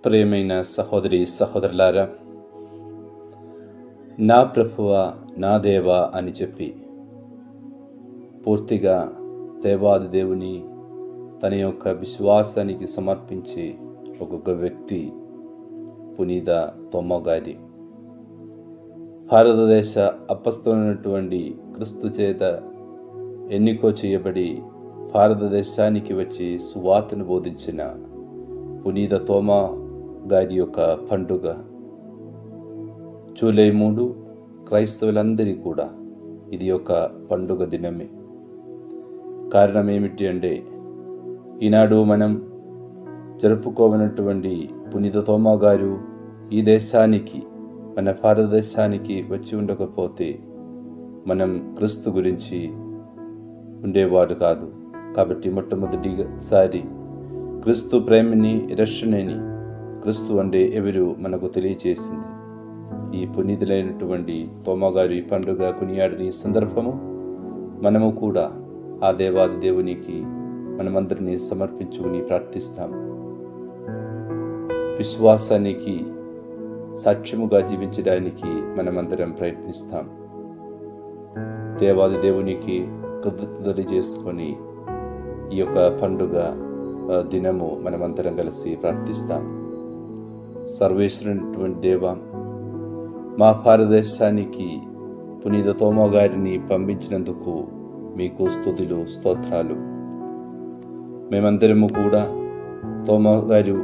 ప్రియమైన సహోదరి సహోదరులారా, నా ప్రభువా నా దేవా అని చెప్పి పూర్తిగా దేవాది దేవుని తన యొక్క విశ్వాసానికి సమర్పించి ఒక్కొక్క వ్యక్తి పునీత తోమా గారి. భారతదేశ అపొస్తలుడైనటువంటి క్రీస్తు చేత ఎన్నిక చేయబడి భారతదేశానికి వచ్చి సువార్తను బోధించిన పునీత తోమా గారి యొక్క పండుగ జూలై 3 క్రైస్తవులందరికీ కూడా ఇది ఒక పండుగ దినమే. కారణం ఏమిటి అంటే, ఈనాడు మనం జరుపుకోవనటువంటి పునీత తోమా గారు ఈ దేశానికి, మన భారతదేశానికి వచ్చి ఉండకపోతే మనం క్రీస్తు గురించి ఉండేవాడు కాదు. కాబట్టి మొట్టమొదటిసారి క్రీస్తు ప్రేమని, రక్షణని, క్రీస్తు అంటే ఎవరు మనకు తెలియచేసింది ఈ పునీతులైనటువంటి తోమా గారి పండుగ కొనియాడని సందర్భము మనము కూడా ఆ దేవాది దేవునికి మనమందరినీ సమర్పించుకుని ప్రార్థిస్తాం. విశ్వాసానికి సాక్ష్యముగా జీవించడానికి మనమందరం ప్రయత్నిస్తాం. దేవాది దేవునికి కృతజ్ఞతలు చేసుకొని ఈ యొక్క పండుగ దినము మనమందరం కలిసి ప్రార్థిస్తాం. సర్వేశ్వరుడైనటువంటి దేవా, మా భారతదేశానికి పునీత తోమా గారిని పంపించినందుకు మీకు స్తుతులు, స్తోత్రాలు. మేమందరము కూడా తోమా గారు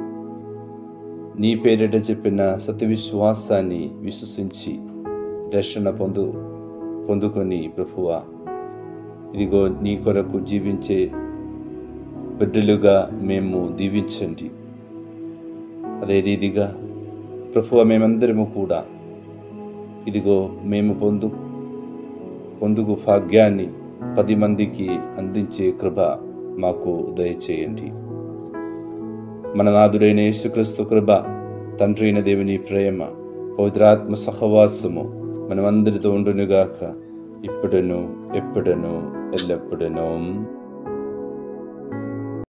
నీ పేరిట చెప్పిన సత్య విశ్వాసాన్ని విశ్వసించి రక్షణ పొందుకొని ప్రభువా, ఇదిగో నీ కొరకు జీవించే బిడ్డలుగా మేము దీవించండి. అదే రీతిగా ప్రభువా, మేమందరము కూడా ఇదిగో మేము పొందుకు భాగ్యాన్ని 10 మందికి అందించే కృప మాకు దయచేయండి. మన నాథుడైన యేసుక్రీస్తు కృప, తండ్రి అయిన దేవుని ప్రేమ, పవిత్రాత్మ సహవాసము మనమందరితో ఉండునుగాక, ఇప్పుడును ఎప్పుడును ఎల్లప్పుడును.